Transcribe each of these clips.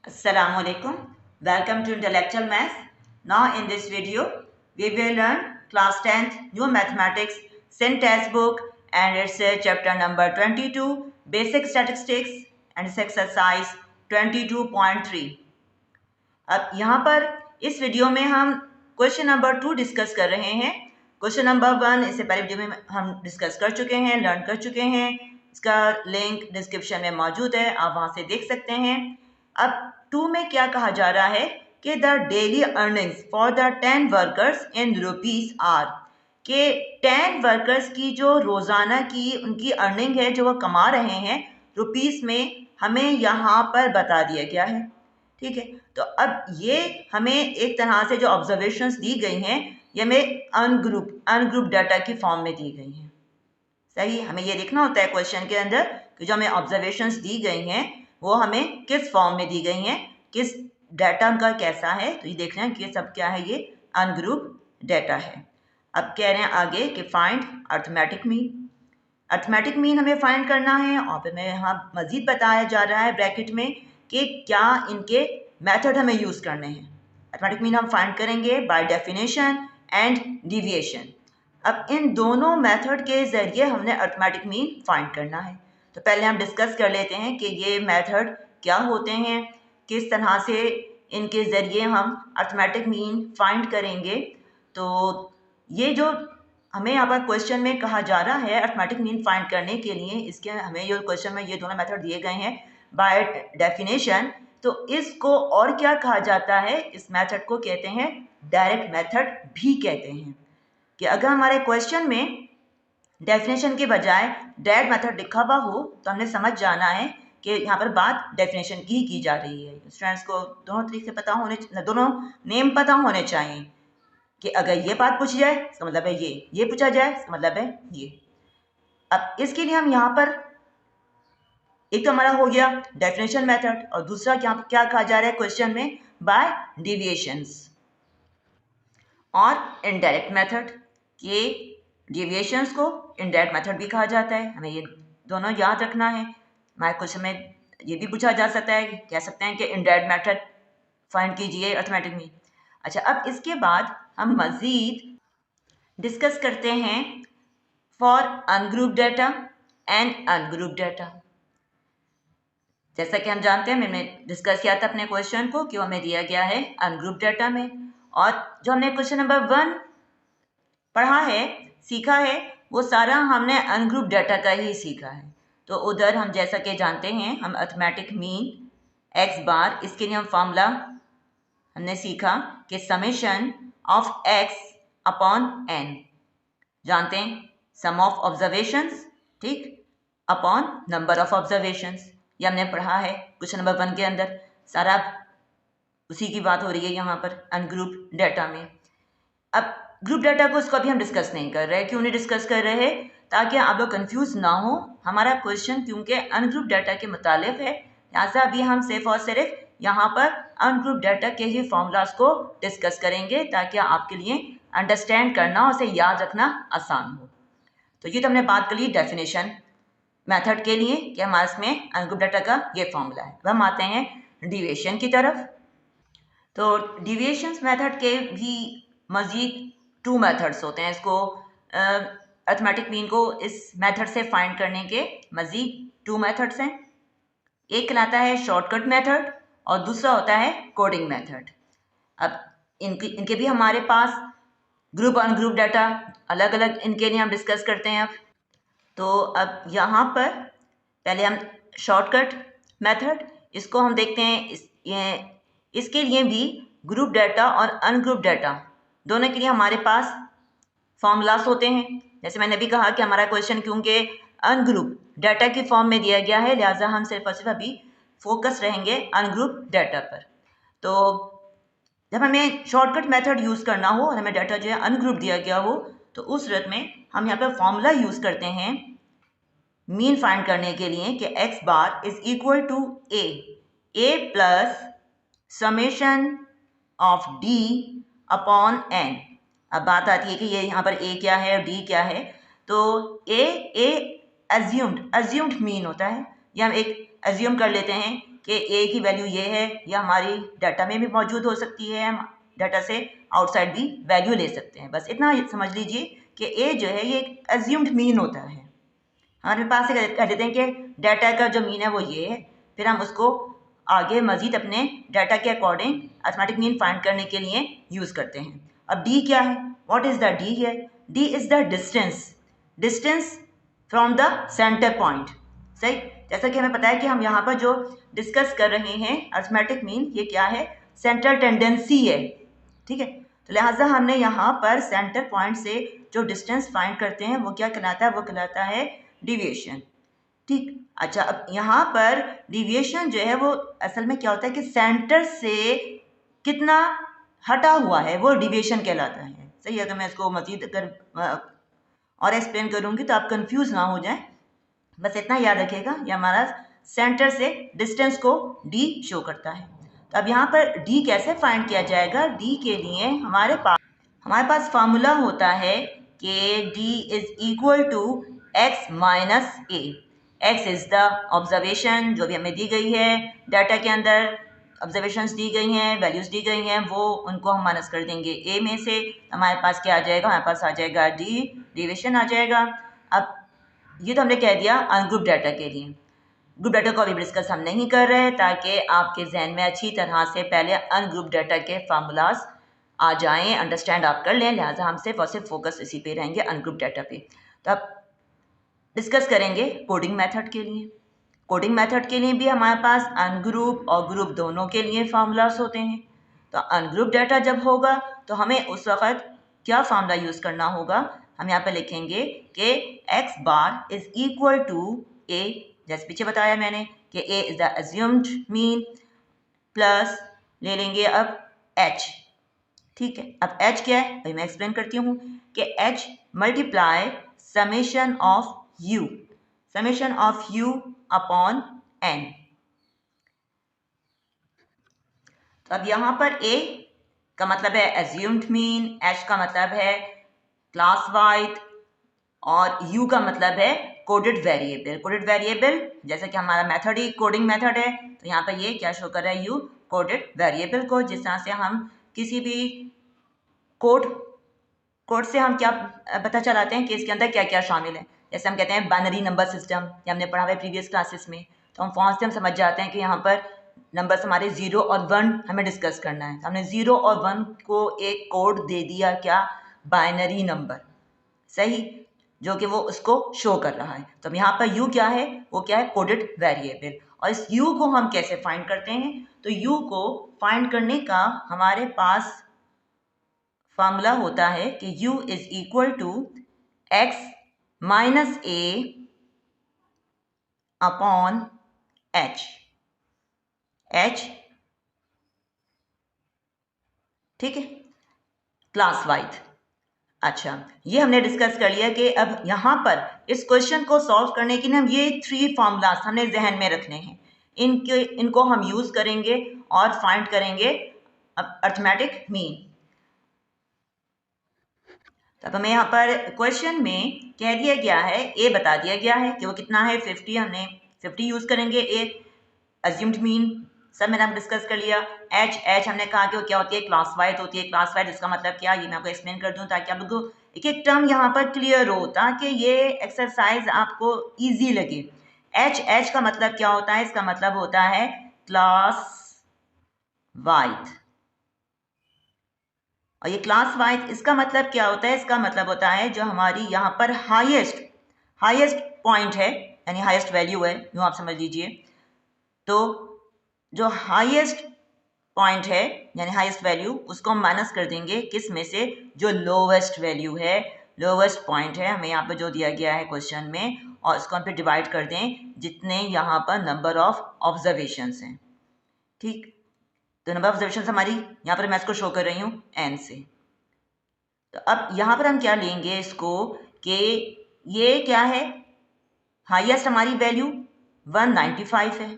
Assalamu alaikum. Welcome to Intellectual Maths. Now in this video, we will learn class 10th new mathematics syntax book and it's chapter number 22 basic statistics and it's exercise 22.3. अब यहाँ पर इस video में हम question number 2 discuss कर रहे हैं। Question number 1 इससे पहले वीडियो में हम डिस्कस कर चुके हैं, लर्न कर चुके हैं। इसका लिंक डिस्क्रिप्शन में मौजूद है, आप वहाँ से देख सकते हैं। अब 2 में क्या कहा जा रहा है कि the daily earnings for the 10 workers in rupees are, के 10 वर्कर्स की जो रोज़ाना की उनकी अर्निंग है जो वो कमा रहे हैं रुपीस में, हमें यहाँ पर बता दिया गया है। ठीक है, तो अब ये हमें एक तरह से जो ऑब्जर्वेशंस दी गई हैं ये हमें अनग्रुप डाटा की फॉर्म में दी गई हैं। सही, हमें ये देखना होता है क्वेश्चन के अंदर कि जो हमें ऑब्जर्वेशंस दी गई हैं वो हमें किस फॉर्म में दी गई हैं, किस डाटा का कैसा है। तो ये देखना है कि ये सब क्या है, ये अनग्रुप डाटा है। अब कह रहे हैं आगे कि find arithmetic mean. Arithmetic mean हमें फाइंड करना है और फिर हमें यहाँ मजीद बताया जा रहा है ब्रैकेट में कि क्या इनके मेथड हमें यूज़ करने हैं। अर्थमेटिक मीन हम फाइंड करेंगे बाय डेफिनेशन एंड डिविएशन। अब इन दोनों मेथड के ज़रिए हमने अर्थमेटिक मीन फाइंड करना है। तो पहले हम डिस्कस कर लेते हैं कि ये मेथड क्या होते हैं, किस तरह से इनके ज़रिए हम अर्थमेटिक मीन फाइंड करेंगे। तो ये जो हमें यहाँ पर क्वेश्चन में कहा जा रहा है अर्थमेटिक मीन फाइंड करने के लिए, इसके हमें ये क्वेश्चन में ये दोनों मेथड दिए गए हैं बाय डेफिनेशन। तो इसको और क्या कहा जाता है, इस मेथड को कहते हैं डायरेक्ट मेथड भी कहते हैं। कि अगर हमारे क्वेश्चन में डेफिनेशन के बजाय डायरेक्ट मेथड लिखा हुआ हो तो हमने समझ जाना है कि यहाँ पर बात डेफिनेशन की जा रही है। स्टूडेंट्स को दोनों तरीके पता होने, दोनों नेम पता होने चाहिए कि अगर ये बात पूछी जाए इसका मतलब है ये पूछा जाए इसका मतलब है ये। अब इसके लिए हम यहाँ पर एक तो हमारा हो गया डेफिनेशन मेथड और दूसरा क्या कहा जा रहा है क्वेश्चन में, बाय डिविएशंस और इनडायरेक्ट मेथड। के डिविएशंस को इनडायरेक्ट मेथड भी कहा जाता है, हमें ये दोनों याद रखना है। हमारे क्वेश्चन में ये भी पूछा जा सकता है, कह सकते हैं कि इनडायरेक्ट मेथड फाइंड कीजिए अर्थमेटिक में। अच्छा, अब इसके बाद हम मज़ीद डिस्कस करते हैं for ungroup data and ungroup data. जैसा कि हम जानते हैं, मैंने डिस्कस किया था अपने क्वेश्चन को कि हमें दिया गया है अनग्रुप डाटा में, और जो हमने क्वेश्चन नंबर 1 पढ़ा है, सीखा है, वो सारा हमने अनग्रुप डाटा का ही सीखा है। तो उधर हम जैसा कि जानते हैं, हम अर्थमेटिक मीन एक्स बार, इसके लिए हम फॉर्मूला हमने सीखा कि summation of X upon N, जानते हैं सम ऑफ ऑब्जर्वेशंस, ठीक, अपॉन नंबर ऑफ ऑब्जर्वेशंस। ये हमने पढ़ा है क्वेश्चन नंबर 1 के अंदर, सारा उसी की बात हो रही है यहाँ पर अनग्रुप डाटा में। अब ग्रुप डाटा को इसको अभी हम डिस्कस नहीं कर रहे। क्यों नहीं डिस्कस कर रहे हैं? ताकि आप लोग कंफ्यूज ना हो। हमारा क्वेश्चन क्योंकि अनग्रुप डाटा के मुतालिक है, लिहाजा अभी हम सिर्फ और सिर्फ यहाँ पर अनग्रुप डाटा के ही फॉर्मूलाज को डिस्कस करेंगे ताकि आपके लिए अंडरस्टैंड करना और उसे याद रखना आसान हो। तो ये तो हमने बात कर ली डेफिनेशन मेथड के लिए कि हमारे इसमें अनग्रुप डाटा का ये फॉर्मूला है। अब हम आते हैं डिविएशन की तरफ। तो डिविएशंस मेथड के भी मज़ीद 2 मेथड्स होते हैं। इसको अर्थमेटिक मीन को इस मेथड से फाइंड करने के मज़ीद 2 मेथड्स हैं। एक कहलाता है शॉर्टकट मेथड और दूसरा होता है कोडिंग मेथड। अब इनके भी हमारे पास ग्रुप अनग्रुप डाटा अलग अलग, इनके लिए हम डिस्कस करते हैं। अब तो अब यहाँ पर पहले हम शॉर्टकट मेथड, इसको हम देखते हैं। इसके लिए भी ग्रुप डाटा और अनग्रुप डाटा दोनों के लिए हमारे पास फॉर्मूलास होते हैं। जैसे मैंने भी कहा कि हमारा क्वेश्चन क्योंकि अनग्रुप डाटा की फॉर्म में दिया गया है, लिहाजा हम सिर्फ और सिर्फ अभी फोकस रहेंगे अनग्रुप डाटा पर। तो जब हमें शॉर्टकट मेथड यूज़ करना हो और हमें डाटा जो है अनग्रुप दिया गया हो, तो उस सूरत में हम यहाँ पर फॉर्मूला यूज़ करते हैं मीन फाइंड करने के लिए कि x bar is equal to A plus summation of D upon N. अब बात आती है कि ये यहाँ पर ए क्या है और डी क्या है। तो ए एज्यूम्ड मीन होता है, या हम एक एज्यूम कर लेते हैं कि ए की वैल्यू ये है, या हमारी डाटा में भी मौजूद हो सकती है, हम डाटा से आउटसाइड भी वैल्यू ले सकते हैं। बस इतना समझ लीजिए कि ए जो है ये एक एज्यूम्ड मीन होता है। हमारे पास कह देते हैं कि डाटा का जो मीन है वो ये है, फिर हम उसको आगे मजीद अपने डाटा के अकॉर्डिंग अर्थमेटिक मीन फाइंड करने के लिए यूज़ करते हैं। अब डी क्या है, व्हाट इज़ द डी है? D is the distance from the centre point. सही, जैसा कि हमें पता है कि हम यहाँ पर जो डिस्कस कर रहे हैं अर्थमेटिक मीन, ये क्या है? सेंट्रल टेंडेंसी है। ठीक है, तो लिहाजा हमने यहाँ पर सेंटर पॉइंट से जो डिस्टेंस फाइंड करते हैं वो क्या कहलाता है? वो कहलाता है डिविएशन। ठीक, अच्छा, अब यहाँ पर डिविएशन जो है वो असल में क्या होता है कि सेंटर से कितना हटा हुआ है वो डिविएशन कहलाता है। सही, अगर मैं इसको मजीद अगर और एक्सप्लेन करूँगी तो आप कंफ्यूज ना हो जाएं, बस इतना याद रखिएगा, ये हमारा सेंटर से डिस्टेंस को डी शो करता है। तो अब यहाँ पर डी कैसे फाइंड किया जाएगा? डी के लिए हमारे पास फार्मूला होता है कि D is equal to X minus A. X is the observation जो भी हमें दी गई है, डाटा के अंदर ऑब्जर्वेशंस दी गई हैं, वैल्यूज़ दी गई हैं, वो उनको हम माइनस कर देंगे ए में से। हमारे पास क्या आ जाएगा? हमारे पास आ जाएगा डी, डिविएशन आ जाएगा। अब ये तो हमने कह दिया अनग्रुप डाटा के लिए। ग्रुप डाटा को अभी डिस्कस हम नहीं कर रहे, ताकि आपके जहन में अच्छी तरह से पहले अनग्रुप डाटा के फार्मूलाज आ जाएं, अंडरस्टैंड आप कर लें। लिहाजा हम सिर्फ और सिर्फ फोकस इसी पे रहेंगे, अनग्रुप डाटा पे। तो अब डिस्कस करेंगे कोडिंग मेथड के लिए। कोडिंग मेथड के लिए भी हमारे पास अनग्रुप और ग्रुप दोनों के लिए फार्मूलाज होते हैं। तो अनग्रुप डाटा जब होगा तो हमें उस वक़्त क्या फार्मूला यूज़ करना होगा? हम यहाँ पे लिखेंगे कि x bar is equal to a, जैसे पीछे बताया मैंने कि a is the assumed mean, plus ले लेंगे अब एच। ठीक है, अब एच क्या है भाई मैं एक्सप्लेन करती हूँ कि H multiply summation of U upon N. तो अब यहाँ पर ए का मतलब है एज्यूम्ड मीन, एच का मतलब है क्लास वाइड, और यू का मतलब है कोडेड वेरिएबल। कोडेड वेरिएबल जैसे कि हमारा मेथड ही कोडिंग मेथड है, तो यहाँ पर ये क्या शो कर रहा है? यू कोडेड वेरिएबल को, जिस तरह से हम किसी भी कोड से हम क्या पता चलाते हैं कि इसके अंदर क्या क्या शामिल है। जैसे हम कहते हैं बाइनरी नंबर सिस्टम, ये हमने पढ़ा हुआ है प्रीवियस क्लासेस में, तो हम वहाँ से हम समझ जाते हैं कि यहाँ पर नंबर्स हमारे 0 और 1 हमें डिस्कस करना है। तो हमने 0 और 1 को एक कोड दे दिया, क्या? Binary number. सही, जो कि वो उसको शो कर रहा है। तो यहाँ पर u क्या है? वो क्या है? Coded variable. और इस u को हम कैसे फाइंड करते हैं? तो u को फाइंड करने का हमारे पास फार्मूला होता है कि u is equal to X minus A upon H. ठीक है, क्लास वाइज। अच्छा, ये हमने डिस्कस कर लिया कि अब यहाँ पर इस क्वेश्चन को सॉल्व करने के लिए हम ये 3 फार्मूलाज हमने जहन में रखने हैं। इनको हम यूज़ करेंगे और फाइंड करेंगे अर्थमेटिक मीन। तो अब हमें यहाँ पर क्वेश्चन में कह दिया गया है, ए बता दिया गया है कि वो कितना है 50। हमने 50 यूज़ करेंगे। ए अज्यूम्ड मीन सब मैंने आप डिस्कस कर लिया। एच हमने कहा कि वो क्या होती है? क्लास वाइज होती है। क्लास वाइज इसका मतलब क्या? ये मैं आपको एक्सप्लेन कर दूं ताकि आपको एक एक टर्म यहाँ पर क्लियर हो, ताकि ये एक्सरसाइज आपको इजी लगे। एच का मतलब क्या होता है? इसका मतलब होता है क्लास वाइज। और ये क्लास वाइज इसका मतलब क्या होता है? इसका मतलब होता है जो हमारी यहाँ पर हाईएस्ट पॉइंट है, यानी हाईएस्ट वैल्यू है, यूँ आप समझ लीजिए। तो जो हाईएस्ट पॉइंट है यानी हाईएस्ट वैल्यू, उसको हम माइनस कर देंगे किस में से? जो लोवेस्ट वैल्यू है, लोवेस्ट पॉइंट है हमें यहाँ पर जो दिया गया है क्वेश्चन में, और इसको हम फिर डिवाइड कर दें जितने यहाँ पर नंबर ऑफ ऑब्जर्वेशंस हैं। ठीक, तो नंबर ऑफ ऑब्जर्वेशंस हमारी यहाँ पर मैं इसको शो कर रही हूँ n से। तो अब यहाँ पर हम क्या लेंगे इसको कि ये क्या है? हाईएस्ट हमारी वैल्यू 195 है,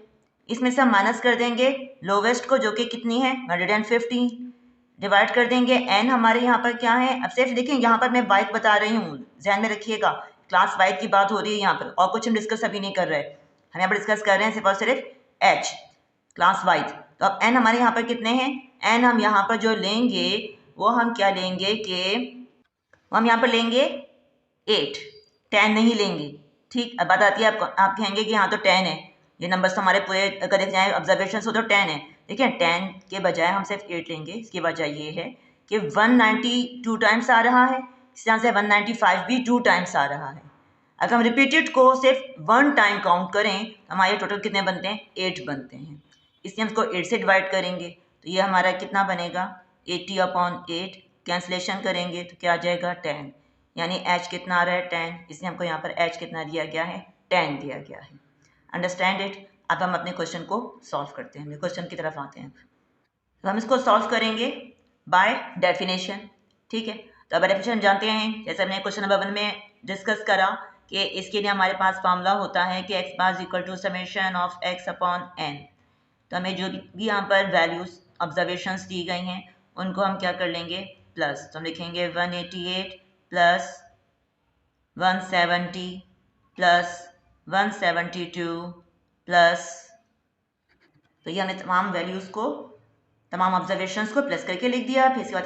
इसमें से हम माइनस कर देंगे लोवेस्ट को जो कि कितनी है? 150, डिवाइड कर देंगे n हमारे यहाँ पर क्या है? अब सिर्फ देखें यहाँ पर मैं बाइक बता रही हूँ, ध्यान में रखिएगा, क्लास वाइज की बात हो रही है यहाँ पर, और कुछ हम डिस्कस अभी नहीं कर रहे हैं। हम यहाँ पर डिस्कस कर रहे हैं सिर्फ और सिर्फ h। Class wise. तो अब n हमारे यहाँ पर कितने हैं, n हम यहाँ पर जो लेंगे वो हम क्या लेंगे कि हम यहाँ पर लेंगे 8, 10 नहीं लेंगे। ठीक, अब बात आती है आपको, आप कहेंगे कि हाँ तो 10 है, ये नंबर्स तो हमारे पूरे अगर देख जाए ऑब्जर्वेशन हो तो 10 है। देखिए 10 के बजाय हम सिर्फ 8 लेंगे। इसकी वजह ये है कि 192 टाइम्स आ रहा है, इस तरह से 195 भी 2 टाइम्स आ रहा है। अगर हम रिपीटेड को सिर्फ 1 टाइम काउंट करें तो हमारे टोटल कितने बनते हैं, 8 बनते हैं। इसलिए हम इसको 8 से डिवाइड करेंगे तो ये हमारा कितना बनेगा, 80/8। कैंसलेशन करेंगे तो क्या आ जाएगा, 10, यानी h कितना आ रहा है, 10। इसलिए हमको यहाँ पर h कितना दिया गया है, 10 दिया गया है। Understand it. अब हम अपने क्वेश्चन को सॉल्व करते हैं, क्वेश्चन की तरफ आते हैं। तो हम इसको सॉल्व करेंगे बाय डेफिनेशन। ठीक है, तो अब डेफिनेशन जानते हैं, जैसे हमने क्वेश्चन नंबर 1 में डिस्कस करा कि इसके लिए हमारे पास फार्मूला होता है कि x bar equal to summation of x upon n। तो हमें जो भी यहाँ पर वैल्यूज ऑब्जर्वेशंस दी गई हैं उनको हम क्या कर लेंगे, प्लस। तो हम लिखेंगे 188 प्लस 170 प्लस 172 प्लस, तो ये हमने तमाम वैल्यूज़ को, तमाम ऑब्जर्वेशंस को प्लस करके लिख दिया। फिर इसके बाद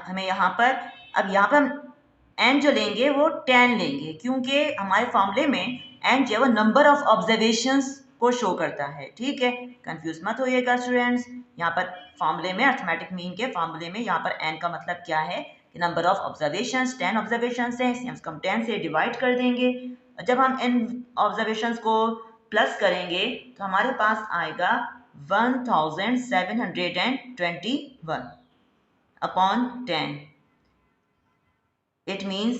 हमें यहाँ पर, अब यहाँ पर हम n जो लेंगे वो 10 लेंगे, क्योंकि हमारे फॉर्मूले में n जो है वो नंबर ऑफ ऑब्जर्वेशंस को शो करता है। ठीक है, कंफ्यूज मत होइएगा स्टूडेंट्स। यहाँ पर फॉर्मूले में, अर्थमेटिक मीन के फॉर्मूले में यहाँ पर n का मतलब क्या है कि नंबर ऑफ ऑब्जर्वेशंस, 10 ऑब्जर्वेशंस हैं, इसलिए हम 10 से डिवाइड कर देंगे। जब हम इन ऑब्जर्वेशंस को प्लस करेंगे तो हमारे पास आएगा 1721 upon 10। It means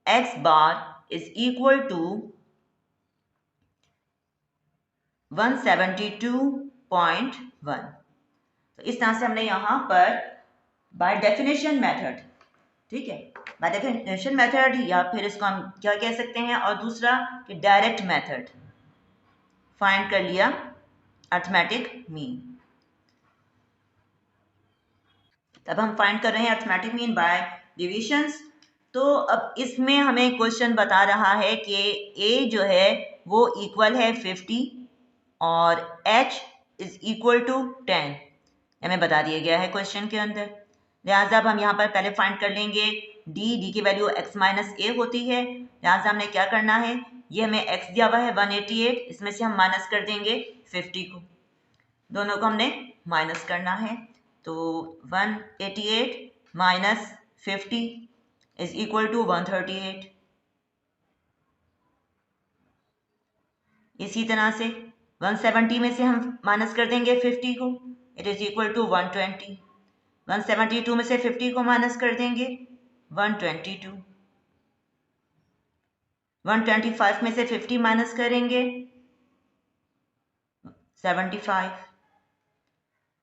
x bar is equal to 172.1। तो इस तरह से हमने यहाँ पर बाय डेफिनेशन मेथड, ठीक है, बाय डेफिनेशन मेथड, या फिर इसको हम क्या कह सकते हैं, और दूसरा कि डायरेक्ट मेथड फाइंड कर लिया अर्थमेटिक मीन। तब हम फाइंड कर रहे हैं अर्थमेटिक मीन बाय डिविजन्स। तो अब इसमें हमें क्वेश्चन बता रहा है कि a जो है वो इक्वल है 50 और h इज इक्वल टू 10, हमें बता दिया गया है क्वेश्चन के अंदर। लिहाजा अब हम यहाँ पर पहले फाइंड कर लेंगे d की वैल्यू x माइनस a होती है। लिहाजा हमने क्या करना है, ये हमें x दिया हुआ है 188, इसमें से हम माइनस कर देंगे 50 को, दोनों को हमने माइनस करना है। तो 188 माइनस 50 इज इक्वल टू 138। इसी तरह से 170 में से हम माइनस कर देंगे 50 को, इट इज इक्वल टू 120। 172 में से 50 को माइनस कर देंगे 122। 125 में से 50 माइनस करेंगे 75।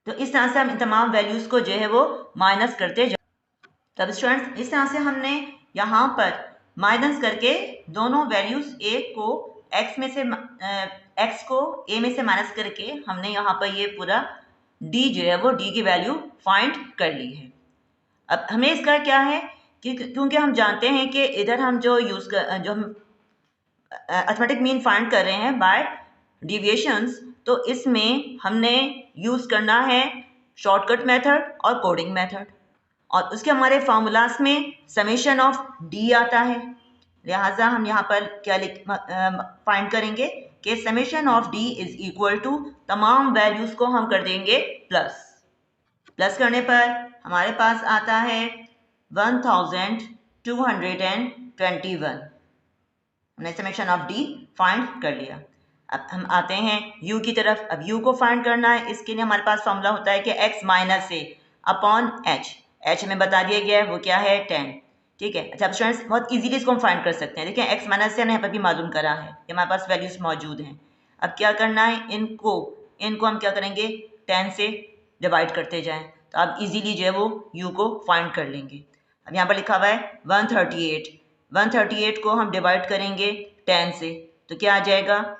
तो इस तरह से हम इन तमाम वैल्यूज को जो है वो माइनस करते जाए। तब स्टूडेंट्स इस तरह से हमने यहाँ पर माइनस करके दोनों वैल्यूज a को x में से x को a में से माइनस करके हमने यहाँ पर ये पूरा d जो है वो d की वैल्यू फाइंड कर ली है। अब हमें इसका क्या है कि क्योंकि हम जानते हैं कि इधर हम जो जो हम अर्थमेटिक मीन फाइंड कर रहे हैं बाय डिविएशंस, तो इसमें हमने यूज़ करना है शॉर्टकट मेथड और कोडिंग मेथड, और उसके हमारे फार्मूलास में समेशन ऑफ d आता है। लिहाजा हम यहाँ पर क्या फाइंड करेंगे कि summation of d is equal to तमाम वैल्यूज़ को हम कर देंगे प्लस। प्लस करने पर हमारे पास आता है 1221, हमने समेशन ऑफ d फाइंड कर लिया। अब हम आते हैं u की तरफ। अब u को फाइंड करना है, इसके लिए हमारे पास फॉर्मूला होता है कि x minus a upon h। h हमें बता दिया गया है वो क्या है 10। ठीक है, अच्छा स्टूडेंट्स बहुत इजीली इसको हम फाइंड कर सकते हैं। देखिए x माइनस से हमने यहाँ पर भी मालूम करा है कि हमारे पास वैल्यूज मौजूद हैं। अब क्या करना है, इनको हम क्या करेंगे 10 से डिवाइड करते जाएँ, तो आप इजीली जो है वो u को फाइंड कर लेंगे। अब यहाँ पर लिखा हुआ है 138 को हम डिवाइड करेंगे 10 से, तो क्या आ जाएगा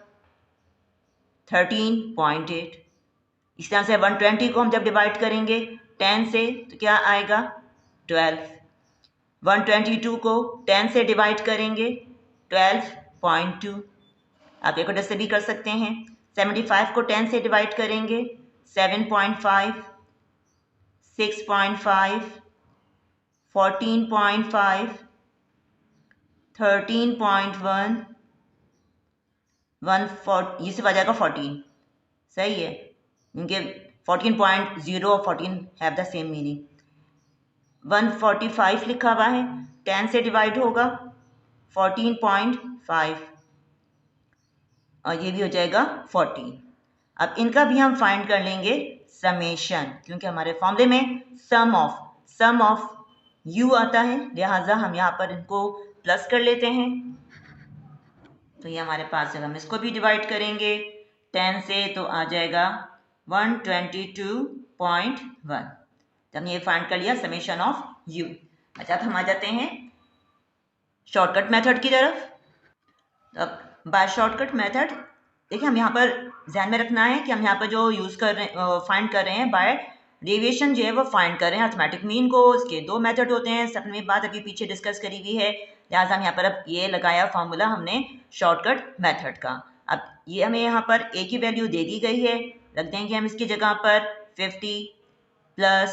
13.8। इस तरह से 120 को हम जब डिवाइड करेंगे 10 से तो क्या आएगा 12। 122 को 10 से डिवाइड करेंगे 12.2। आप एक से भी कर सकते हैं। 75 को 10 से डिवाइड करेंगे 7.5, 6.5, 14.5, 13.1, 1 ये सब आ जाएगा 14। सही है, इनके 14.0 और 14 हैव द सेम मीनिंग। 145 लिखा हुआ है, 10 से डिवाइड होगा 14.5 और ये भी हो जाएगा 14। अब इनका भी हम फाइंड कर लेंगे समेशन, क्योंकि हमारे फॉर्मूले में सम ऑफ u आता है, लिहाजा हम यहाँ पर इनको प्लस कर लेते हैं। तो ये हमारे पास है, हम इसको भी डिवाइड करेंगे 10 से तो आ जाएगा 122.1। तो हमने ये फाइंड कर लिया समेशन ऑफ u। अच्छा, तो हम आ जाते हैं शॉर्टकट मेथड की तरफ। अब बाय शॉर्टकट मेथड देखिए, हम यहाँ पर ध्यान में रखना है कि हम यहाँ पर जो यूज़ कर रहे हैं, फाइंड कर रहे हैं बाय डेविएशन जो है वो फाइंड कर रहे हैं अर्थमेटिक मीन को। इसके दो मेथड होते हैं, सबने बात अभी पीछे डिस्कस करी हुई है, लिहाजा हम यहाँ पर अब ये लगाया फार्मूला हमने शॉर्टकट मेथड का। अब ये हमें यहाँ पर ए की वैल्यू दे दी गई है, रख देंगे हम इसकी जगह पर 50 plus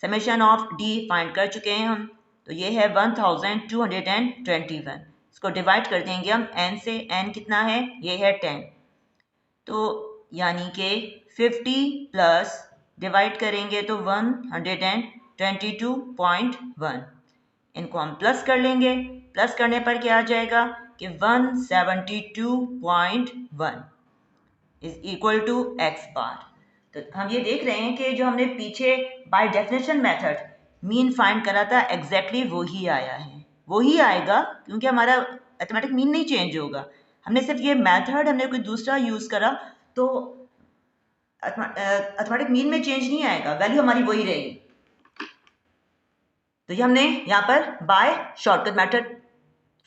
summation of D find कर चुके हैं हम, तो ये है 1221। इसको डिवाइड कर देंगे हम n से, n कितना है, ये है 10, तो यानी कि 50 प्लस डिवाइड करेंगे तो 122.1। इनको हम प्लस कर लेंगे, प्लस करने पर क्या आ जाएगा कि 172.1 इज इक्वल टू एक्स बार। तो हम ये देख रहे हैं कि जो हमने पीछे by definition method mean find करा था एग्जैक्टली वही आया है, वही आएगा, क्योंकि हमारा अर्थमेटिक मीन नहीं चेंज होगा। हमने सिर्फ ये मेथड हमने कोई दूसरा यूज़ करा तो अर्थमेटिक मीन में चेंज नहीं आएगा, वैल्यू हमारी वही रहेगी। तो ये हमने यहाँ पर बाय शॉर्टकट मेथड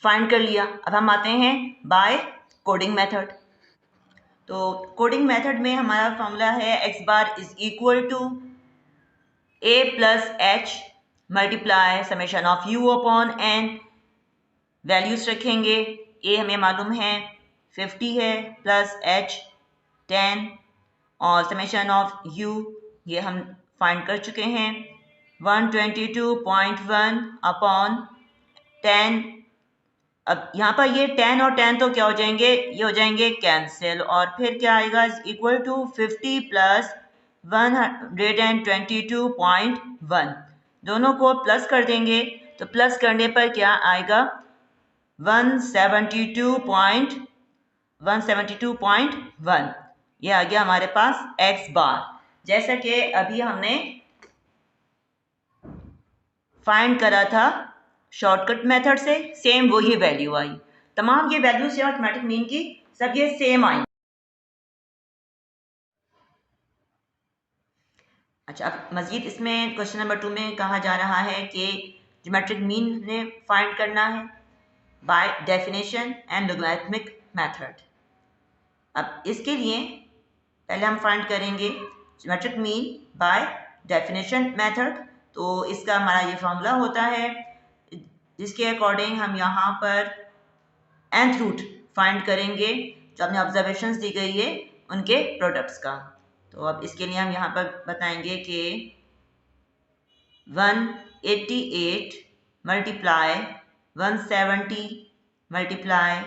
फाइंड कर लिया। अब हम आते हैं बाय कोडिंग मेथड। तो कोडिंग मेथड में हमारा फॉर्मूला है X bar is equal to a plus H multiply summation of u upon n। Values रखेंगे, a हमें मालूम है 50 है, प्लस h 10 और समेशन ऑफ u ये हम फाइंड कर चुके हैं 122.1 अपॉन 10। अब यहाँ पर ये 10 और 10 तो क्या हो जाएंगे, ये हो जाएंगे कैंसिल, और फिर क्या आएगा इज इक्वल टू 50 प्लस 122.1, दोनों को प्लस कर देंगे, तो प्लस करने पर क्या आएगा 172.1, ये आ गया हमारे पास एक्स बार। जैसा कि अभी हमने फाइंड करा था शॉर्टकट मेथड से, सेम वही वैल्यू आई, तमाम ये वैल्यूज से अर्थमेटिक मीन की सब ये सेम आई। अच्छा, अब मजीद इसमें क्वेश्चन नंबर 2 में कहा जा रहा है कि ज्योमेट्रिक मीन ने फाइंड करना है by definition and logarithmic method. अब इसके लिए पहले हम फाइंड करेंगे geometric mean by definition method. तो इसका हमारा ये फॉर्मूला होता है जिसके अकॉर्डिंग हम यहाँ पर nth रूट फाइंड करेंगे जो अपने ऑब्जर्वेशंस दी गई है उनके प्रोडक्ट्स का। तो अब इसके लिए हम यहाँ पर बताएंगे कि 188 multiply 170 multiply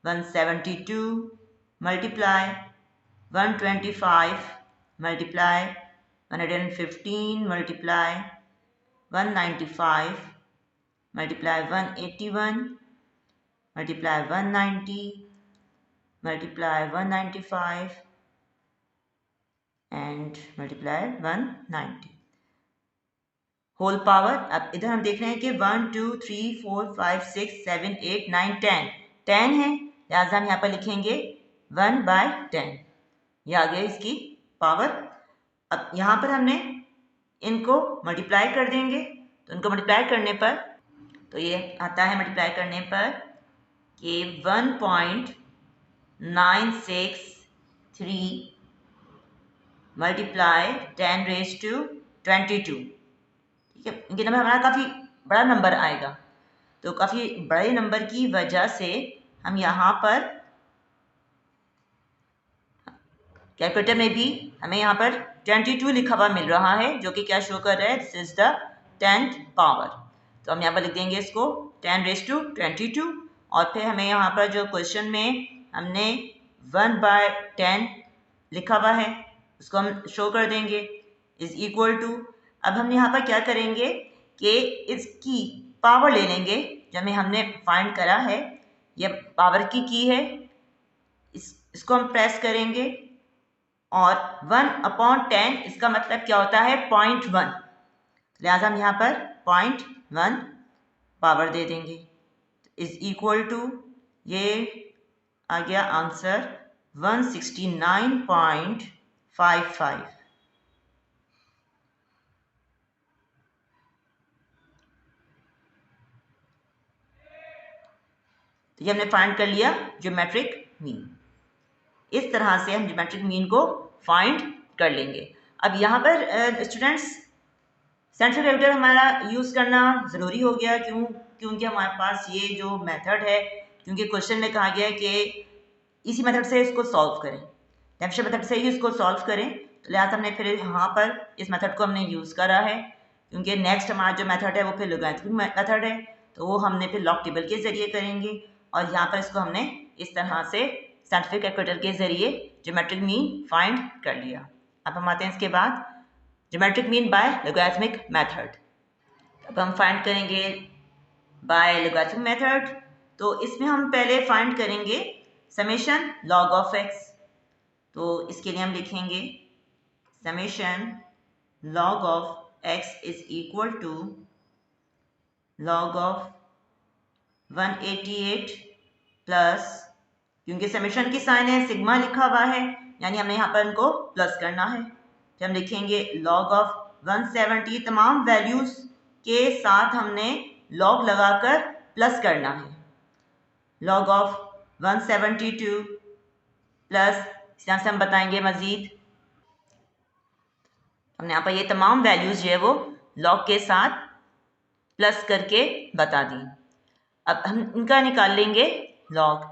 172 multiply 125 multiply 115 multiply 195 multiply 181 multiply 190 multiply 195 and multiply 190 whole power. अब इधर हम देख रहे हैं कि 1 2 3 4 5 6 7 8 9 10 है, लिहाजा हम यहाँ पर लिखेंगे 1/10, ये आ गया इसकी पावर। अब यहाँ पर हमने इनको मल्टीप्लाई कर देंगे, तो इनको मल्टीप्लाई करने पर तो ये आता है मल्टीप्लाई करने पर कि 1.963 मल्टीप्लाई 10⁻²²। ठीक है, इनके नंबर हमारा काफ़ी बड़ा नंबर आएगा, तो काफ़ी बड़े नंबर की वजह से हम यहाँ पर कैलकुलेटर में भी हमें यहाँ पर 22 लिखा हुआ मिल रहा है, जो कि क्या शो कर रहा है, this is the 10th power. तो हम यहाँ पर लिख देंगे इसको 10⁻22 और फिर हमें यहाँ पर जो क्वेश्चन में हमने 1/10 लिखा हुआ है उसको हम शो कर देंगे इज इक्वल टू। अब हम यहाँ पर क्या करेंगे कि इसकी पावर ले लेंगे जो हमने फाइंड करा है, ये पावर की है, इसको हम प्रेस करेंगे और 1/10 इसका मतलब क्या होता है 0.1, लिहाजा हम यहाँ पर 0.1 पावर दे देंगे इज इक्वल टू, ये आ गया आंसर 169.55। तो ये हमने फाइंड कर लिया ज्योमेट्रिक मीन। इस तरह से हम ज्योमेट्रिक मीन को फाइंड कर लेंगे। अब यहाँ पर स्टूडेंट्स सेंट्रल कैलकुलेटर हमारा यूज़ करना ज़रूरी हो गया, क्योंकि हमारे पास ये जो मेथड है, क्योंकि क्वेश्चन में कहा गया है कि इसी मेथड से इसको सॉल्व करें, डेफिनेशन मेथड से ही इसको सॉल्व करें। तो लिहाजा हमने फिर यहाँ पर इस मेथड को हमने यूज़ करा है, क्योंकि नेक्स्ट हमारा जो मेथड है वो फिर लॉगरिथमिक मेथड है, तो वो हमने फिर लॉग टेबल के ज़रिए करेंगे और यहाँ पर इसको हमने इस तरह से साइंटिफिक कैलकुलेटर के ज़रिए ज्योमेट्रिक मीन फाइंड कर लिया। अब हम आते हैं इसके बाद geometric mean by logarithmic method. अब हम फाइंड करेंगे बाय लॉगरिथमिक मेथड, तो इसमें हम पहले फाइंड करेंगे समेशन लॉग ऑफ एक्स। तो इसके लिए हम लिखेंगे summation log of X is equal to log of 188 plus, क्योंकि समेशन की साइन है सिग्मा लिखा हुआ है, यानी हमने यहाँ पर इनको प्लस करना है। फिर हम लिखेंगे लॉग ऑफ 170, तमाम वैल्यूज के साथ हमने लॉग लगाकर प्लस करना है। लॉग ऑफ 172 प्लस, इस तरह से हम बताएंगे मजीद, हमने यहाँ पर ये तमाम वैल्यूज जो है वो लॉग के साथ प्लस करके बता दी। अब हम इनका निकाल लेंगे लॉग,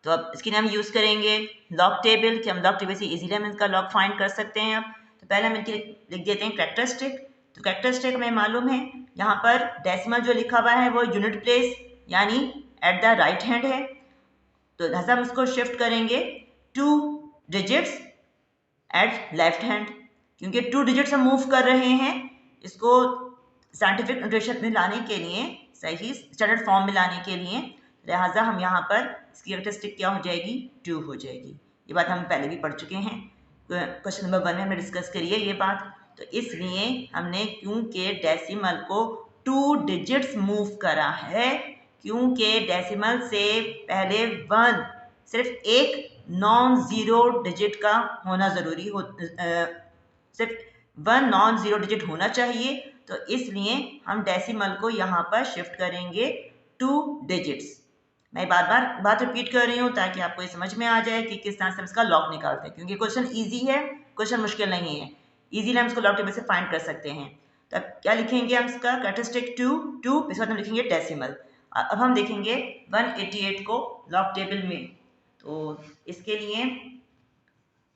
तो अब इसके लिए हम यूज़ करेंगे लॉग टेबल, कि हम लॉग टेबल से इजीली हम इनका लॉग फाइंड कर सकते हैं। अब तो पहले हम इनके लिख देते हैं कैरेक्टरिस्टिक। तो कैरेक्टरिस्टिक हमें मालूम है, यहाँ पर डेसिमल जो लिखा हुआ है वो यूनिट प्लेस यानी एट द राइट हैंड है, तो लिहाजा हम इसको शिफ्ट करेंगे 2 डिजिट्स एट लेफ्ट हैंड, क्योंकि 2 डिजिट्स हम मूव कर रहे हैं, इसको साइंटिफिक नोटेशन में लाने के लिए, सही स्टैंडर्ड फॉर्म में लाने के लिए, लिहाजा हम यहाँ पर इसकी कैरेक्टरिस्टिक क्या हो जाएगी 2 हो जाएगी। ये बात हम पहले भी पढ़ चुके हैं, क्वेश्चन नंबर 1 में हमने डिस्कस करी है ये बात। तो इसलिए हमने, क्योंकि डेसिमल को 2 डिजिट्स मूव करा है, क्योंकि डेसिमल से पहले 1 सिर्फ एक नॉन ज़ीरो डिजिट का होना ज़रूरी हो, सिर्फ 1 नॉन ज़ीरो डिजिट होना चाहिए, तो इसलिए हम डेसिमल को यहाँ पर शिफ्ट करेंगे 2 डिजिट्स। मैं बात रिपीट कर रही हूँ ताकि आपको ये समझ में आ जाए कि किस तरह से हम इसका लॉग निकालते हैं, क्योंकि क्वेश्चन इजी है, क्वेश्चन मुश्किल नहीं है, इजीली हम इसको लॉग टेबल से फाइंड कर सकते हैं। तो अब क्या लिखेंगे हम इसका कैरेक्टरिस्टिक 2, इसके बाद हम लिखेंगे डेसिमल। अब हम देखेंगे 188 को लॉग टेबल में, तो इसके लिए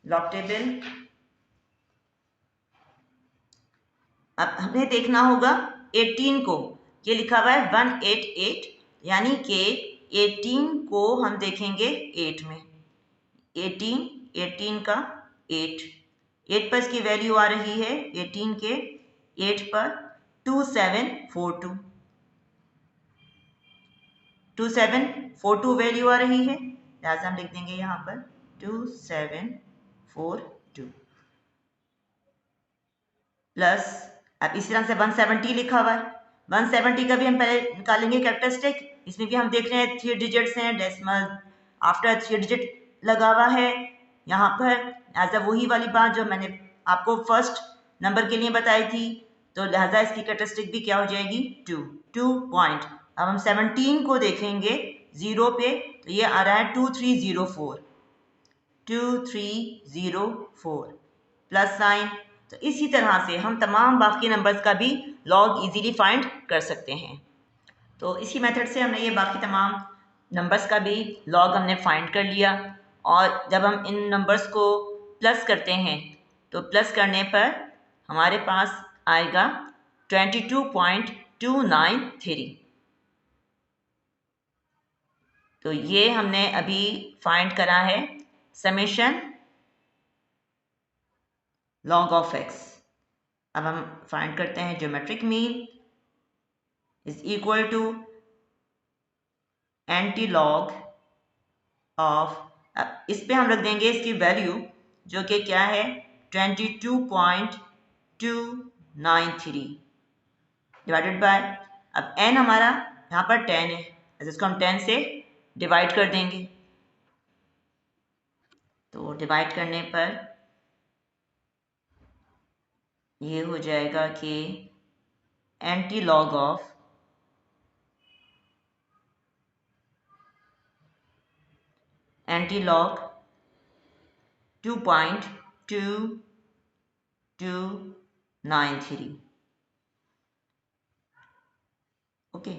लॉग टेबल, अब हमें देखना होगा 18 को, ये लिखा हुआ है 188, यानी कि 18 को हम देखेंगे 8 में, 18 का 8 पर इसकी वैल्यू आ रही है 18 के 8 पर 2742 वैल्यू आ रही है, लिहाजा हम लिख देंगे यहाँ पर 2742 प्लस, अब इसी तरह से 170 लिखा हुआ है, 170 का भी हम पहले निकालेंगे कैरेक्टरिस्टिक। इसमें भी हम देख रहे हैं 3 डिजिट्स हैं, डेसिमल आफ्टर 3 डिजिट लगा हुआ है यहाँ पर, लिहाजा वही वाली बात जो मैंने आपको फर्स्ट नंबर के लिए बताई थी, तो लिहाजा इसकी कैरेक्टरिस्टिक भी क्या हो जाएगी 2 पॉइंट। अब हम 17 को देखेंगे 0 पे, तो ये आ रहा है 2304 प्लस साइन। तो इसी तरह से हम तमाम बाकी नंबर्स का भी लॉग इजीली फाइंड कर सकते हैं। तो इसी मेथड से हमने ये बाकी तमाम नंबर्स का भी लॉग हमने फाइंड कर लिया, और जब हम इन नंबर्स को प्लस करते हैं तो प्लस करने पर हमारे पास आएगा 22.293। तो ये हमने अभी फाइंड करा है समेशन लॉग ऑफ एक्स। अब हम फाइंड करते हैं geometric mean is equal to antilog of, अब इस पे हम रख देंगे इसकी वैल्यू जो कि क्या है 22.293 डिवाइडेड बाय, अब n हमारा यहाँ पर 10 है, इसको हम 10 से डिवाइड कर देंगे। तो डिवाइड करने पर ये हो जाएगा कि anti log of anti log 2.2293। Okay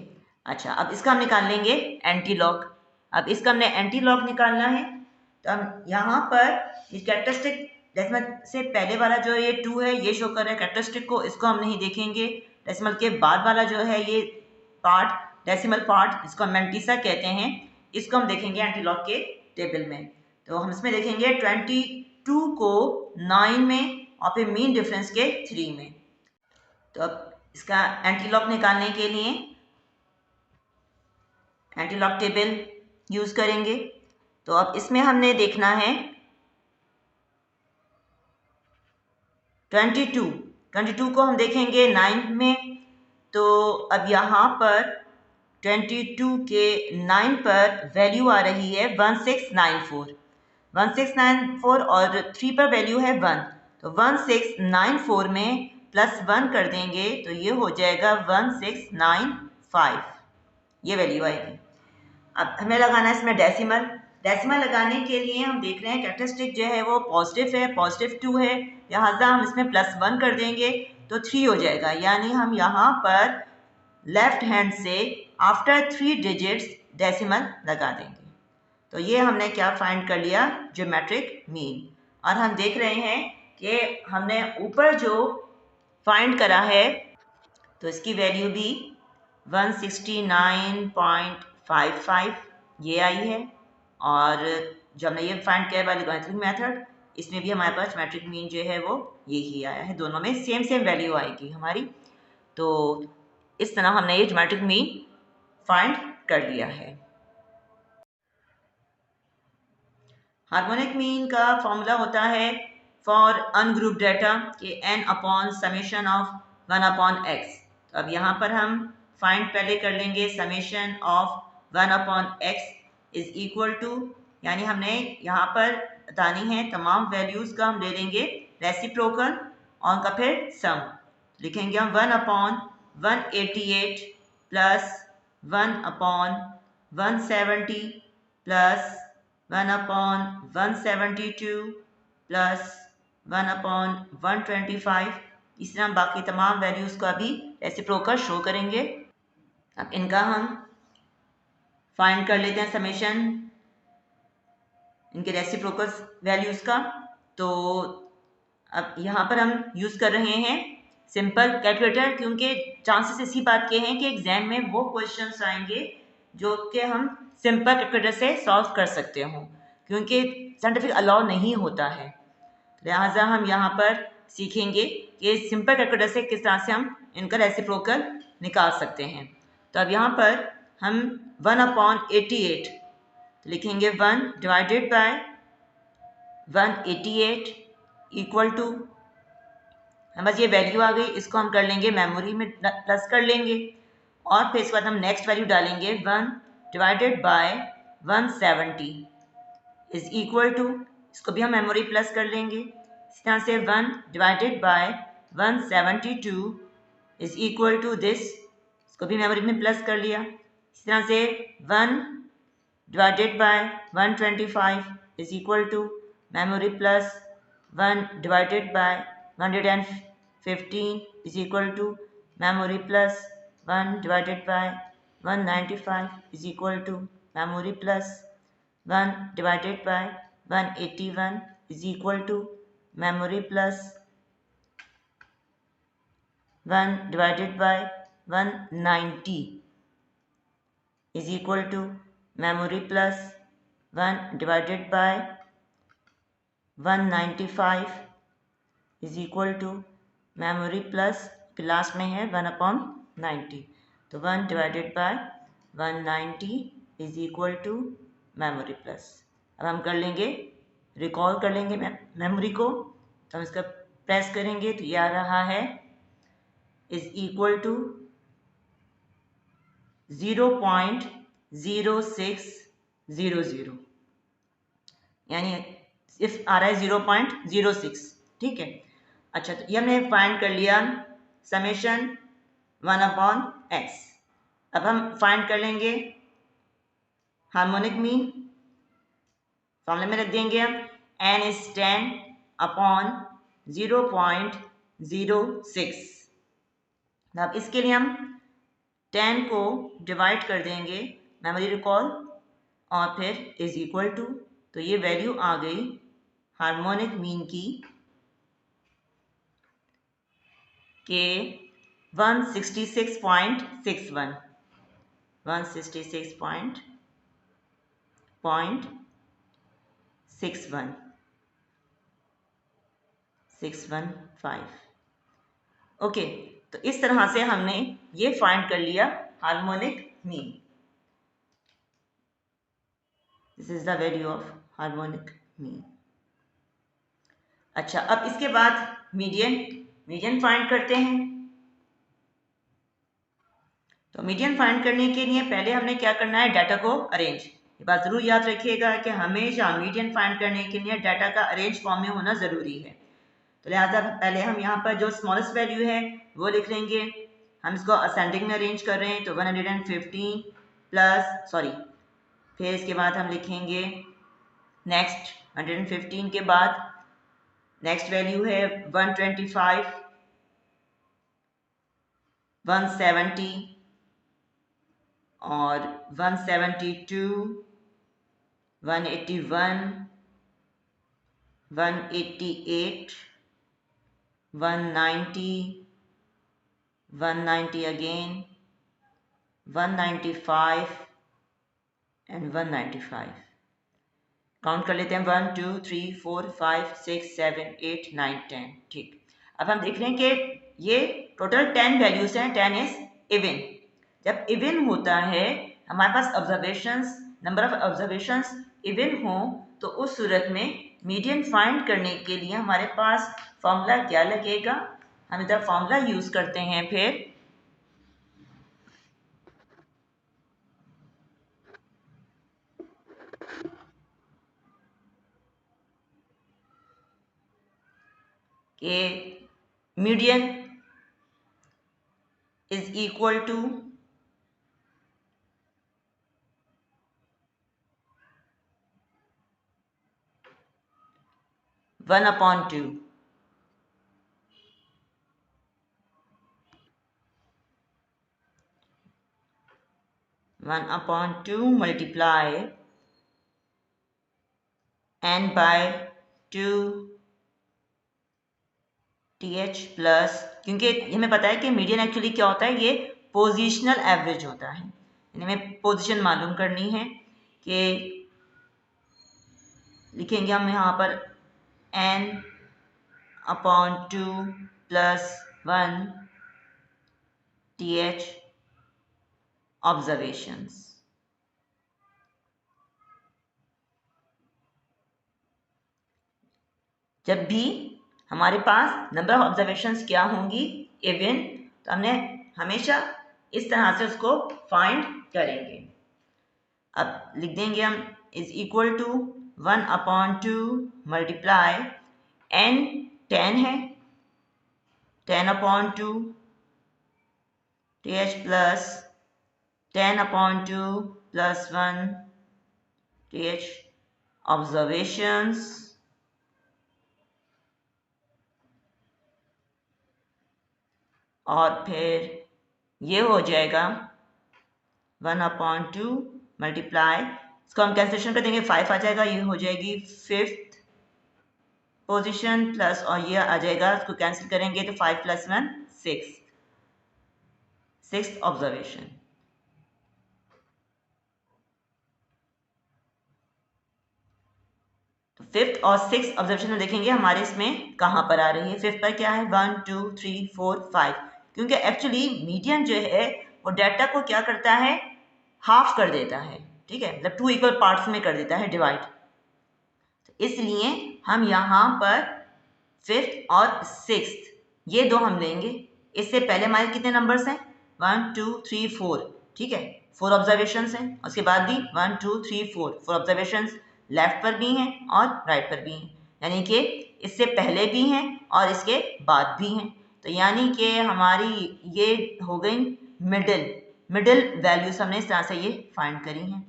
अच्छा, अब इसका हम निकाल लेंगे एंटी लॉग। अब इसका हमने एंटी लॉग निकालना है तो हम यहाँ पर इस कैरेक्टरिस्टिक डेसिमल से पहले वाला जो ये 2 है ये शो कर रहा है कैरेक्टरिस्टिक को, इसको हम नहीं देखेंगे। डेसिमल के बाद वाला जो है ये पार्ट डेसिमल पार्ट, इसको हम मैंटीसा कहते हैं, इसको हम देखेंगे एंटी लॉग के टेबल में। तो हम इसमें देखेंगे 22 को 9 में और फिर मीन डिफरेंस के 3 में। तो अब इसका एंटी लॉग निकालने के लिए एंटी लॉग टेबल यूज करेंगे। तो अब इसमें हमने देखना है 22 को हम देखेंगे 9 में। तो अब यहाँ पर 22 के 9 पर वैल्यू आ रही है 1694 और 3 पर वैल्यू है 1। तो 1694 में +1 कर देंगे तो ये हो जाएगा 1695, ये वैल्यू आएगी। अब हमें लगाना है इसमें डेसिमल। डेसिमल लगाने के लिए हम देख रहे हैं कैरेक्टरिस्टिक जो है वो पॉजिटिव है, +2 है, लिहाजा हम इसमें +1 कर देंगे तो 3 हो जाएगा। यानी हम यहाँ पर लेफ्ट हैंड से आफ्टर 3 डिजिट्स डेसिमल लगा देंगे। तो ये हमने क्या फाइंड कर लिया, ज्योमेट्रिक मीन। और हम देख रहे हैं कि हमने ऊपर जो फाइंड करा है तो इसकी वैल्यू भी 169.55 ये आई है। और जो हमने ये फाइंड किया है लॉगरिथमिक मेथड, इसमें भी हमारे पास ज्योमेट्रिक मीन जो है वो यही आया है, दोनों में सेम वैल्यू आएगी हमारी। तो इस तरह हमने ये ज्योमेट्रिक मीन फाइंड कर लिया है। हार्मोनिक मीन का फॉर्मूला होता है फॉर अनग्रुप डाटा के n/समेशन ऑफ 1/x। तो अब यहाँ पर हम फाइंड पहले कर लेंगे summation of 1/x is equal to, यानी हमने यहाँ पर बतानी है तमाम वैल्यूज़ का हम ले लेंगे रेसिप्रोकल और उनका फिर सम लिखेंगे हम 1/188 प्लस 1/170 प्लस 1/172 प्लस 1/125। इस तरह हम बाकी तमाम वैल्यूज़ का भी रेसिप्रोकल शो करेंगे। अब इनका हम फाइंड कर लेते हैं समेशन इनके रेसिप्रोकल वैल्यूज़ का। तो अब यहाँ पर हम यूज़ कर रहे हैं सिंपल कैलकुलेटर, क्योंकि चांसेस इसी बात के हैं कि एग्जाम में वो क्वेश्चंस आएंगे जो कि हम सिंपल कैलकुलेटर से सॉल्व कर सकते हो, क्योंकि साइंटिफिक अलाउ नहीं होता है। लिहाजा हम यहाँ पर सीखेंगे कि सिंपल कैलकुलेटर से किस तरह से हम इनका रेसिप्रोकल निकाल सकते हैं। तो अब यहाँ पर हम 1/88 लिखेंगे 1 डिवाइडेड बाय 188 इक्वल टू, बस ये वैल्यू आ गई, इसको हम कर लेंगे मेमोरी में प्लस कर लेंगे और फिर इसके बाद हम नेक्स्ट वैल्यू डालेंगे 1 divided by 170 is equal to, इसको भी हम मेमोरी प्लस कर लेंगे। इस तरह से 1 divided by 172 is equal to this, इसको भी मेमोरी में प्लस कर लिया। इस तरह से 1 divided by 125 is equal to memory plus 1 divided by 115 is equal to memory plus 1 divided by 195 is equal to memory plus 1 divided by 181 is equal to memory plus 1 divided by 190 is equal to memory plus 1 divided by 195 is equal to memory plus last में है 1/90, तो 1 divided by 190 is equal to memory plus. अब हम कर लेंगे, recall कर लेंगे memory को, तो हम इसका प्रेस करेंगे तो ये आ रहा है इज इक्वल टू 0.0600, यानी सिर्फ आ रहा है 0.06, ठीक है। अच्छा, तो ये हमने फाइंड कर लिया समेशन 1/x। अब हम फाइंड कर लेंगे हार्मोनिक मीन, फॉर्मूले में रख देंगे हम n इज 10/0.06। अब इसके लिए हम 10 को डिवाइड कर देंगे मेमोरी रिकॉल और फिर इज इक्वल टू, तो ये वैल्यू आ गई हार्मोनिक मीन की के 166.61 615। ओके, तो इस तरह से हमने ये फाइंड कर लिया harmonic mean. This is the value of harmonic mean. अच्छा, अब इसके बाद मीडियन फाइंड करते हैं। तो मीडियन फाइंड करने के लिए पहले हमने क्या करना है, डाटा को अरेंज। ये बात जरूर याद रखिएगा कि हमेशा मीडियन फाइंड करने के लिए डाटा का अरेंज फॉर्म में होना जरूरी है। तो लिहाजा पहले हम यहाँ पर जो स्मॉलेस्ट वैल्यू है वो लिख लेंगे। हम इसको असेंडिंग में अरेंज कर रहे हैं, तो 115 प्लस फिर इसके बाद हम लिखेंगे नेक्स्ट 115 के बाद नेक्स्ट वैल्यू है 125, 170 और 172, 181, 188, 190, 190 again, 195 एंड 195। काउंट कर लेते हैं 1 2 3 4 5 6 7 8 9 10। ठीक, अब हम देख रहे हैं कि ये टोटल 10 वैल्यूज हैं। 10 इज इवन। जब इवन होता है हमारे पास observations, number of observations even हो, तो उस सूरत में मीडियन फाइंड करने के लिए हमारे पास फॉर्मूला क्या लगेगा। हम इधर फॉर्मूला यूज करते हैं फिर कि median is equal to one upon two multiply n by 2 TH plus, क्योंकि हमें पता है कि मीडियन एक्चुअली क्या होता है, ये पोजिशनल एवरेज होता है। यानी हमें पोजीशन मालूम करनी है कि लिखेंगे हम यहाँ पर n upon 2 plus 1 TH observations. जब भी हमारे पास नंबर ऑफ ऑब्जर्वेशंस क्या होंगी इवन, तो हमने हमेशा इस तरह से उसको फाइंड करेंगे। अब लिख देंगे हम इज इक्वल टू 1 अपॉन 2 मल्टीप्लाई n 10 है, 10 upon 2 TH plus 10 upon 2 plus 1 TH observations, और फिर ये हो जाएगा 1 अपॉन 2 मल्टीप्लाई, इसको हम कैंसिलेशन कर देंगे, 5 आ जाएगा, ये हो जाएगी 5th पोजीशन प्लस और ये आ जाएगा, इसको कैंसिल करेंगे तो 5 + 1 6, सिक्स्थ ऑब्जर्वेशन। तो फिफ्थ और सिक्स्थ ऑब्जर्वेशन में देखेंगे हमारे इसमें कहाँ पर आ रही है। फिफ्थ पर क्या है 1 2 3 4 5, क्योंकि एक्चुअली मीडियन जो है वो डाटा को क्या करता है, हाफ कर देता है, ठीक है, मतलब 2 इक्वल पार्ट्स में कर देता है डिवाइड। तो इसलिए हम यहाँ पर फिफ्थ और सिक्स्थ ये दो हम लेंगे। इससे पहले हमारे कितने नंबर्स हैं 1 2 3 4, ठीक है, 4 ऑब्जर्वेशंस हैं। उसके बाद भी 1 2 3 4 ऑब्जर्वेशंस लेफ्ट पर भी हैं और राइट पर भी हैं, यानी कि इससे पहले भी हैं और इसके बाद भी हैं। तो यानी कि हमारी ये हो गई मिडिल वैल्यूज हमने इस तरह से ये फाइंड करी हैं।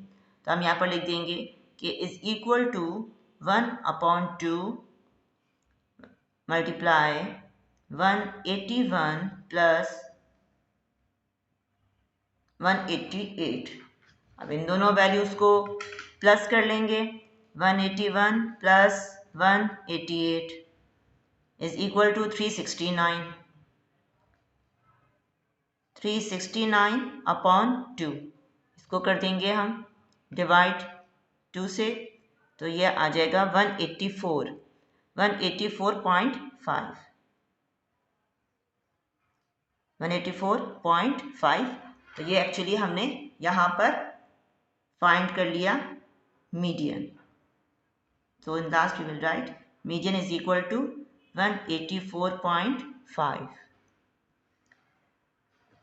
तो हम यहाँ पर लिख देंगे कि is equal to 1/2 multiply 181 plus 188। अब इन दोनों वैल्यूज को प्लस कर लेंगे, 181 प्लस 188 इज इक्वल टू 369, 369/2। इसको कर देंगे हम डिवाइड 2 से, तो ये आ जाएगा 184, 184.5, 184.5। तो ये एक्चुअली हमने यहाँ पर फाइंड कर लिया median. So in last we will write median is equal to 184.5।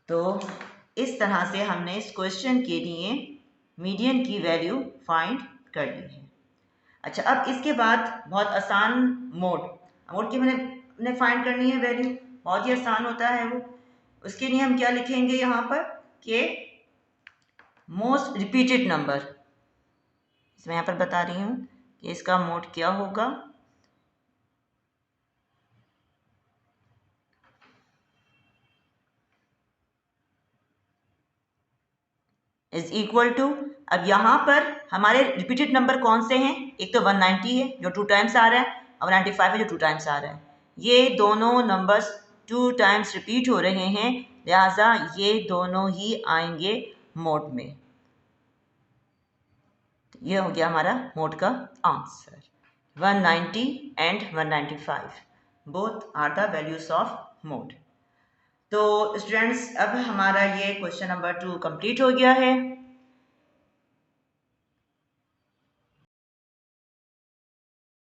तो इस तरह से हमने इस क्वेश्चन के लिए मीडियन की वैल्यू फाइंड कर ली है। अच्छा, अब इसके बाद बहुत आसान मोड की मैंने फाइंड करनी है वैल्यू, बहुत ही आसान होता है वो। उसके लिए हम क्या लिखेंगे यहाँ पर कि मोस्ट रिपीटेड नंबर, इसमें यहाँ पर बता रही हूँ कि इसका मोड क्या होगा, इज इक्वल टू, अब यहाँ पर हमारे रिपीटेड नंबर कौन से हैं, एक तो 190 है जो 2 टाइम्स आ रहा है और 95 है जो 2 टाइम्स आ रहा है। ये दोनों नंबर्स 2 टाइम्स रिपीट हो रहे हैं, लिहाजा ये दोनों ही आएंगे मोड में। ये हो गया हमारा मोड का answer, 190 and 195 both are the values of mode. तो स्टूडेंट्स, अब हमारा ये क्वेश्चन नंबर 2 कंप्लीट हो गया है।